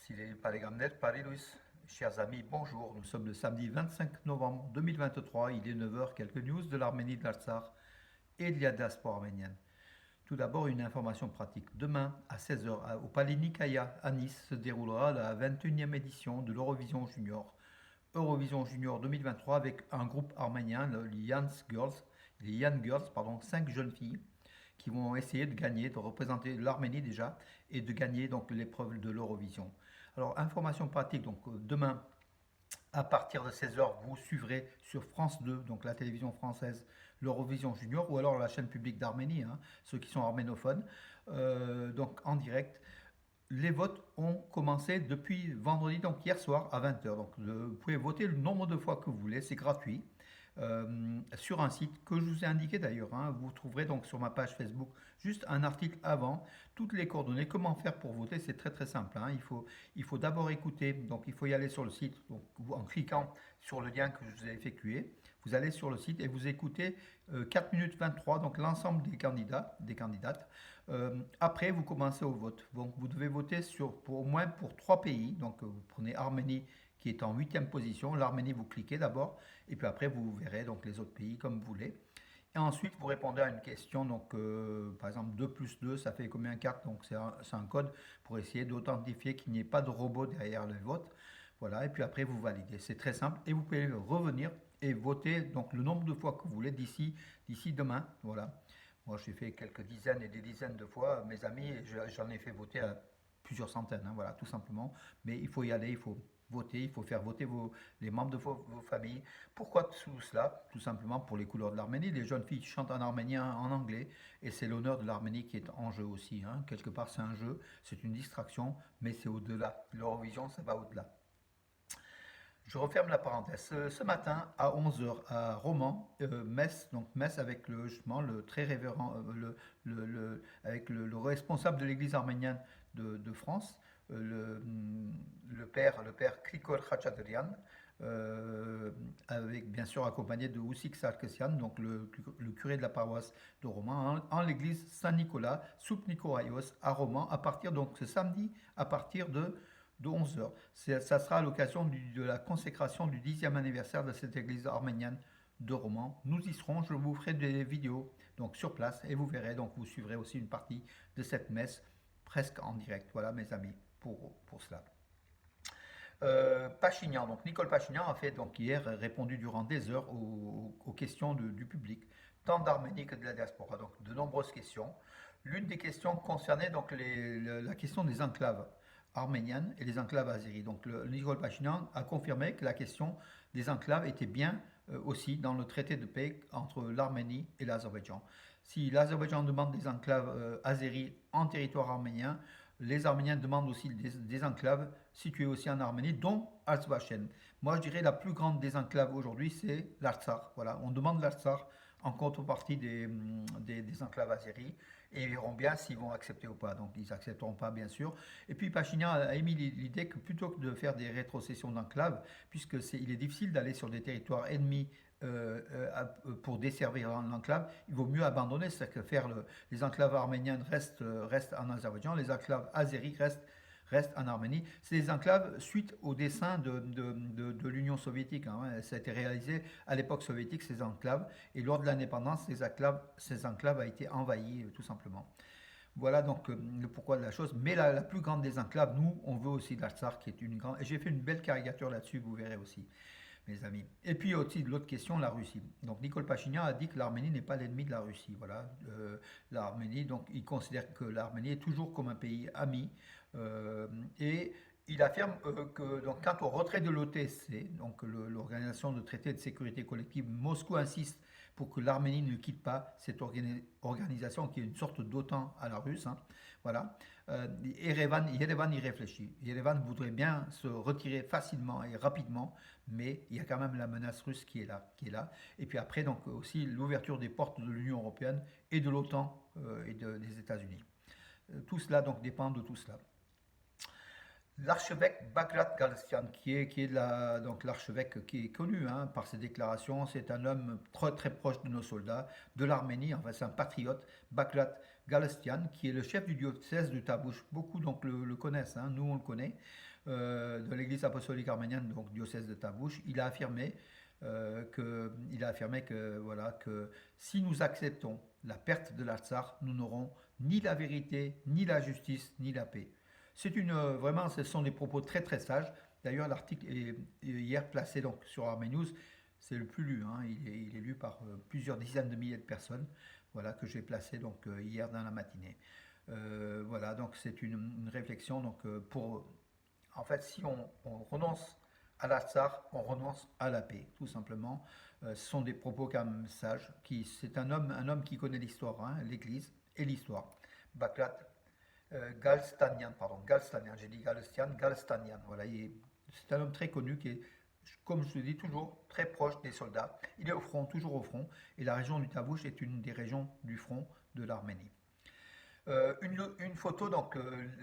S'il n'est pas les gamnettes, Paris Louis. Chers amis, bonjour. Nous sommes le samedi 25 novembre 2023. Il est 9 heures. Quelques news de l'Arménie, de l'Artsakh et de la diaspora arménienne. Tout d'abord, une information pratique. Demain, à 16 heures, au Palais Nicaïa, à Nice, se déroulera la 21e édition de l'Eurovision Junior. Eurovision Junior 2023 avec un groupe arménien, les Young Girls, pardon, 5 jeunes filles qui vont essayer de gagner, de représenter l'Arménie déjà et de gagner donc l'épreuve de l'Eurovision. Alors, information pratique, donc demain à partir de 16 heures, vous suivrez sur France 2, donc la télévision française, l'Eurovision Junior, ou alors la chaîne publique d'Arménie, hein, ceux qui sont arménophones, donc en direct. Les votes ont commencé depuis vendredi, donc hier soir à 20 heures. Donc vous pouvez voter le nombre de fois que vous voulez, c'est gratuit. Sur un site que je vous ai indiqué d'ailleurs, hein, vous trouverez donc sur ma page Facebook juste un article avant, toutes les coordonnées, comment faire pour voter, c'est très très simple, hein. Il faut d'abord écouter, donc il faut y aller sur le site, donc, en cliquant sur le lien que je vous ai effectué, vous allez sur le site et vous écoutez 4 minutes 23, donc l'ensemble des candidats, des candidates. Après, vous commencez au vote. Donc, vous devez voter au moins pour 3 pays. Donc, vous prenez Arménie qui est en huitième position. L'Arménie, vous cliquez d'abord, et puis après, vous verrez donc les autres pays comme vous voulez. Et ensuite, vous répondez à une question. Donc, par exemple, 2 plus 2, ça fait combien 4. Donc, c'est un code pour essayer d'authentifier qu'il n'y ait pas de robot derrière le vote. Voilà, et puis après, vous validez. C'est très simple. Et vous pouvez revenir et voter donc le nombre de fois que vous voulez d'ici demain. Voilà. Moi, j'ai fait quelques dizaines et des dizaines de fois, mes amis, et j'en ai fait voter à plusieurs centaines, hein, voilà, tout simplement. Mais il faut y aller, il faut voter, il faut faire voter les membres de vos familles. Pourquoi tout cela? Tout simplement pour les couleurs de l'Arménie. Les jeunes filles chantent en arménien, en anglais, et c'est l'honneur de l'Arménie qui est en jeu aussi, hein. Quelque part, c'est un jeu, c'est une distraction, mais c'est au-delà. L'Eurovision, ça va au-delà. Je referme la parenthèse. Ce matin, à 11 heures à Romans, messe, donc messe avec justement, le très révérend, avec le responsable de l'église arménienne de France, le père Krikor Khachaturian, avec bien sûr accompagné de Oussik Sarkisian, donc le curé de la paroisse de Romans, en l'église Saint-Nicolas, Soup Nikoraios, à Romans, à partir donc ce samedi, à partir de 11 heures. Ça sera à l'occasion de la consécration du 10e anniversaire de cette église arménienne de Romans. Nous y serons, je vous ferai des vidéos donc sur place et vous verrez, donc vous suivrez aussi une partie de cette messe presque en direct. Voilà mes amis pour cela. Pachinian, donc Nicole Pachinian a fait donc hier répondu durant des heures aux questions du public, tant d'Arménie que de la diaspora. Donc de nombreuses questions. L'une des questions concernait donc la question des enclaves arméniennes et les enclaves azéries. Donc Nicole Pachinian a confirmé que la question des enclaves était bien aussi dans le traité de paix entre l'Arménie et l'Azerbaïdjan. Si l'Azerbaïdjan demande des enclaves azéries en territoire arménien, les Arméniens demandent aussi des enclaves situées aussi en Arménie, dont Artsakh. Moi, je dirais la plus grande des enclaves aujourd'hui, c'est l'Artsakh. Voilà, on demande l'Artsakh en contrepartie des enclaves azéries et ils verront bien s'ils vont accepter ou pas. Donc, ils n'accepteront pas, bien sûr. Et puis, Pachinian a émis l'idée que plutôt que de faire des rétrocessions d'enclaves, puisque il est difficile d'aller sur des territoires ennemis pour desservir l'enclave, il vaut mieux abandonner, c'est-à-dire que les enclaves arméniennes restent en Azerbaïdjan, les enclaves azéries restent en Arménie. C'est des enclaves suite au dessin de l'Union soviétique, hein. Ça a été réalisé à l'époque soviétique, ces enclaves, et lors de l'indépendance, ces enclaves a été envahies, tout simplement. Voilà donc le pourquoi de la chose. Mais la plus grande des enclaves, nous, on veut aussi l'Artsakh, qui est une grande. Et j'ai fait une belle caricature là-dessus, vous verrez aussi, mes amis. Et puis aussi l'autre question, la Russie. Donc Nicole Pachinian a dit que l'Arménie n'est pas l'ennemi de la Russie. Voilà, l'Arménie, donc il considère que l'Arménie est toujours comme un pays ami. Et il affirme que donc, quant au retrait de l'OTSC, donc l'Organisation de traité de sécurité collective, Moscou insiste pour que l'Arménie ne quitte pas cette organisation qui est une sorte d'OTAN à la russe, hein. Voilà. Yerevan y réfléchit. Yerevan voudrait bien se retirer facilement et rapidement, mais il y a quand même la menace russe qui est là. Et puis après, donc aussi l'ouverture des portes de l'Union européenne et de l'OTAN et des États-Unis. Tout cela donc dépend de tout cela. L'archevêque Bagrat Galstian, donc l'archevêque qui est connu, hein, par ses déclarations, c'est un homme très, très proche de nos soldats, de l'Arménie, enfin c'est un patriote, Bagrat Galestian, qui est le chef du diocèse de Tabouche. Beaucoup donc le connaissent, hein, nous on le connaît, de l'Église apostolique arménienne, donc diocèse de Tabouche. Il a affirmé que voilà que si nous acceptons la perte de l'Artsakh, nous n'aurons ni la vérité, ni la justice, ni la paix. Vraiment, ce sont des propos très très sages. D'ailleurs, l'article est hier placé donc sur Armé News. C'est le plus lu, hein. Il est lu par plusieurs dizaines de milliers de personnes. Voilà que j'ai placé donc hier dans la matinée. Voilà, donc c'est une réflexion donc en fait, si on renonce à la tsar, on renonce à la paix, tout simplement. Ce sont des propos quand même sages. C'est un homme qui connaît l'histoire, hein, l'Église et l'histoire. Bakrat Galstanian, pardon, Galstanian, j'ai dit Galstian, Galstanian. Voilà, c'est un homme très connu qui est, comme je le dis toujours, très proche des soldats. Il est au front, toujours au front, et la région du Tabouche est une des régions du front de l'Arménie. Une photo, donc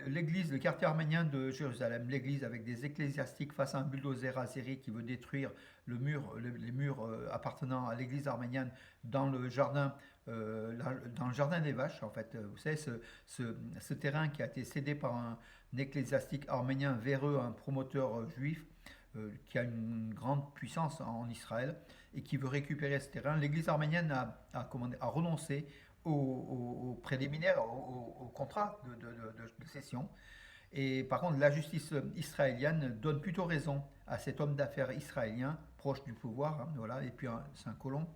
l'église, le quartier arménien de Jérusalem, l'église avec des ecclésiastiques face à un bulldozer azéri qui veut détruire les murs appartenant à l'église arménienne dans le jardin, dans le jardin des vaches, en fait. Vous savez, ce terrain qui a été cédé par un ecclésiastique arménien véreux, un promoteur juif, qui a une grande puissance en Israël et qui veut récupérer ce terrain. L'église arménienne a renoncé au préliminaire, au contrat de cession. Et par contre, la justice israélienne donne plutôt raison à cet homme d'affaires israélien, proche du pouvoir, hein, voilà, et puis c'est un colon,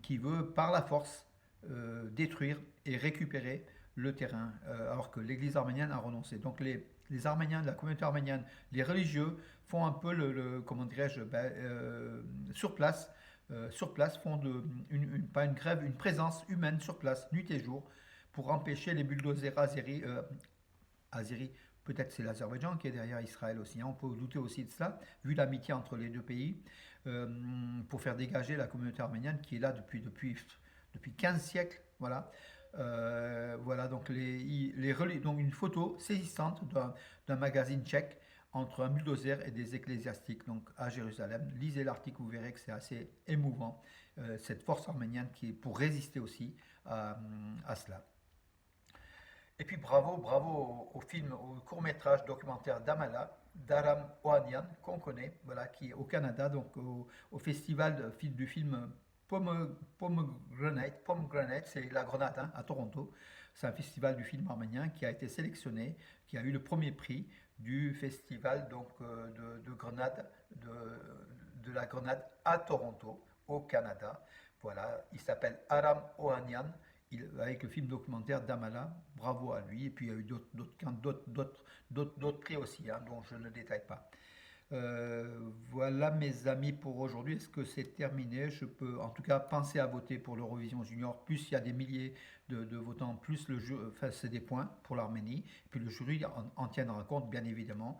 qui veut par la force détruire et récupérer le terrain, alors que l'église arménienne a renoncé. Donc les Arméniens, la communauté arménienne, les religieux font un peu comment dirais-je, sur place font pas une grève, une présence humaine sur place, nuit et jour, pour empêcher les bulldozers azéris. Peut-être c'est l'Azerbaïdjan qui est derrière Israël aussi, hein, on peut douter aussi de cela, vu l'amitié entre les deux pays, pour faire dégager la communauté arménienne qui est là depuis 15 siècles. Voilà. Voilà donc, donc une photo saisissante d'un magazine tchèque entre un bulldozer et des ecclésiastiques donc à Jérusalem. Lisez l'article, vous verrez que c'est assez émouvant, cette force arménienne qui est pour résister aussi à cela. Et puis bravo au film, au court-métrage documentaire d'Aram Ohanian, qu'on connaît, voilà, qui est au Canada, donc au festival du film Pomegranate, c'est la grenade, hein, à Toronto. C'est un festival du film arménien qui a été sélectionné, qui a eu le premier prix du festival donc, de grenade, de la grenade à Toronto, au Canada. Voilà, il s'appelle Aram Ohanian, avec le film documentaire d'Amala, bravo à lui. Et puis il y a eu d'autres prix aussi, hein, dont je ne détaille pas. Voilà mes amis pour aujourd'hui. Est-ce que c'est terminé? Je peux en tout cas penser à voter pour l'Eurovision Junior. Plus il y a des milliers de votants, plus enfin, c'est des points pour l'Arménie. Puis le jury en tiendra compte, bien évidemment.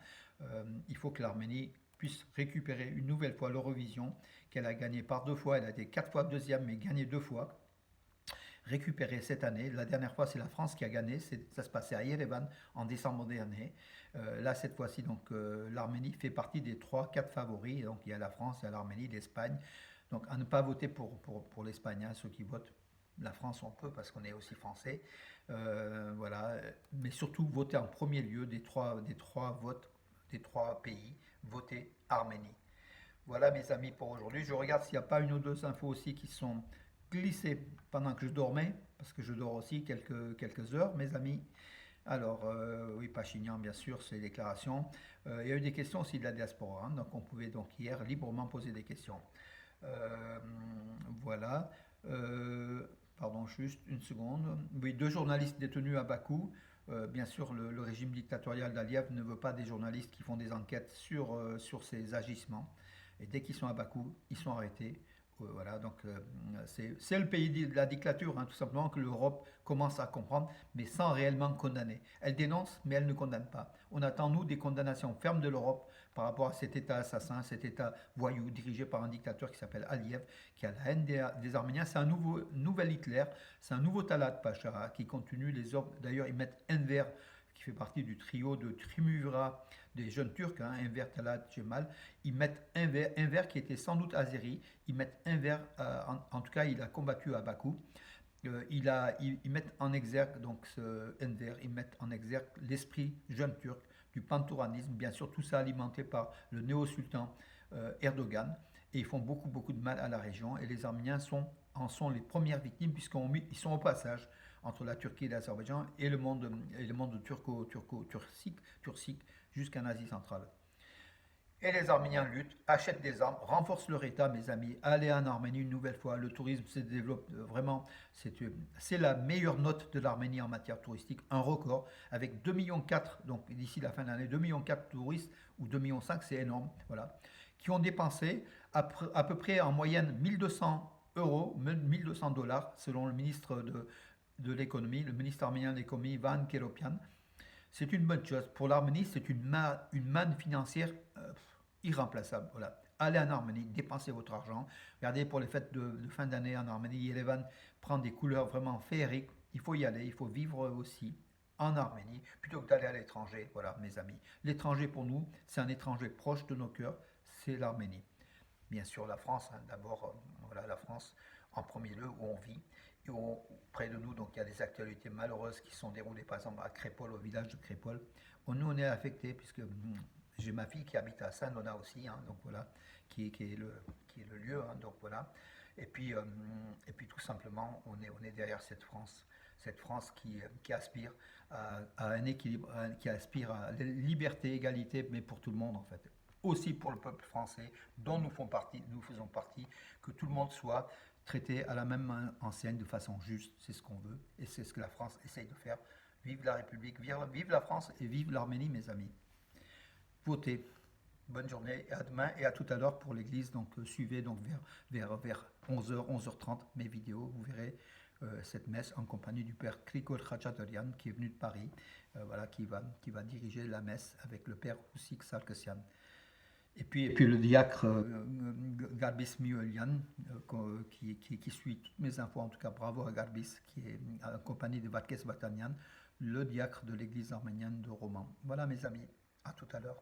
Il faut que l'Arménie puisse récupérer une nouvelle fois l'Eurovision, qu'elle a gagné par 2 fois. Elle a été 4 fois deuxième, mais gagné 2 fois. Récupéré cette année. La dernière fois, c'est la France qui a gagné. Ça se passait à Yerevan en décembre dernier. Là, cette fois-ci, donc l'Arménie fait partie des 3-4 favoris. Donc il y a la France, il y a l'Arménie, l'Espagne. Donc à ne pas voter pour l'Espagne, hein, ceux qui votent. La France, on peut parce qu'on est aussi français. Voilà. Mais surtout, voter en premier lieu des trois votes, des 3 pays, voter Arménie. Voilà mes amis pour aujourd'hui. Je regarde s'il n'y a pas une ou deux infos aussi qui sont glissées pendant que je dormais, parce que je dors aussi quelques heures, mes amis. Alors, oui, Pachinian, bien sûr, ses déclarations. Il y a eu des questions aussi de la diaspora, hein, donc on pouvait donc hier librement poser des questions. Voilà. Pardon, juste une seconde. Oui, 2 journalistes détenus à Bakou. Bien sûr, le régime dictatorial d'Aliyev ne veut pas des journalistes qui font des enquêtes sur ses agissements. Et dès qu'ils sont à Bakou, ils sont arrêtés. Voilà, donc c'est le pays de la dictature, hein, tout simplement, que l'Europe commence à comprendre, mais sans réellement condamner. Elle dénonce, mais elle ne condamne pas. On attend, nous, des condamnations fermes de l'Europe par rapport à cet État assassin, cet État voyou, dirigé par un dictateur qui s'appelle Aliyev, qui a la haine des Arméniens. C'est un nouvel Hitler, c'est un nouveau Talat Pacha, qui continue les ordres. D'ailleurs, ils mettent Enver, qui fait partie du trio de Triumvirat des jeunes Turcs, hein, Enver, Talat, Cemal. Ils mettent Enver qui était sans doute azéri. Ils mettent Enver, en tout cas, il a combattu à Bakou. Ils mettent en exergue, donc ce Enver, ils mettent en exergue l'esprit jeune turc du panturanisme, bien sûr tout ça alimenté par le néo-sultan Erdogan, et ils font beaucoup de mal à la région, et les Arméniens en sont les premières victimes, puisqu'ils sont au passage entre la Turquie et l'Azerbaïdjan et le monde turcique jusqu'en Asie centrale. Et les Arméniens luttent, achètent des armes, renforcent leur État, mes amis. Allez en Arménie une nouvelle fois. Le tourisme se développe vraiment. C'est la meilleure note de l'Arménie en matière touristique, un record, avec 2,4 millions, donc d'ici la fin de l'année, 2,4 millions de touristes, ou 2,5 millions, c'est énorme, voilà, qui ont dépensé à peu près en moyenne 1200 euros, 1200 dollars, selon le ministre de l'économie, le ministre arménien de l'économie, Van Keropian. C'est une bonne chose. Pour l'Arménie, c'est une manne financière irremplaçable. Voilà. Allez en Arménie, dépensez votre argent. Regardez pour les fêtes de fin d'année en Arménie, Yerevan prend des couleurs vraiment féeriques. Il faut y aller, il faut vivre aussi en Arménie plutôt que d'aller à l'étranger. Voilà, mes amis. L'étranger pour nous, c'est un étranger proche de nos cœurs, c'est l'Arménie. Bien sûr, la France, hein, d'abord, voilà, la France en premier lieu où on vit. Et près de nous, donc il y a des actualités malheureuses qui sont déroulées, par exemple à Crépol, au village de Crépol. Nous, on est affectés puisque j'ai ma fille qui habite à Saint-Donat aussi, hein, donc voilà, qui est le lieu, hein, donc voilà. Et puis tout simplement, on est derrière cette France qui aspire à un équilibre, qui aspire à la liberté, égalité, mais pour tout le monde en fait. Aussi pour le peuple français, dont nous faisons partie, que tout le monde soit traité à la même enseigne de façon juste, c'est ce qu'on veut, et c'est ce que la France essaye de faire. Vive la République, vive la France et vive l'Arménie, mes amis. Votez. Bonne journée et à demain et à tout à l'heure pour l'église. Donc suivez donc vers 11h, 11h30 mes vidéos. Vous verrez cette messe en compagnie du père Krikol Khachaturian qui est venu de Paris, voilà, qui va diriger la messe avec le père Oussik Sarkisian. Et puis le diacre Garbis Miolian qui suit toutes mes infos, en tout cas bravo à Garbis, qui est accompagné de Vatkes Vatanian, le diacre de l'église arménienne de Roman. Voilà mes amis, à tout à l'heure.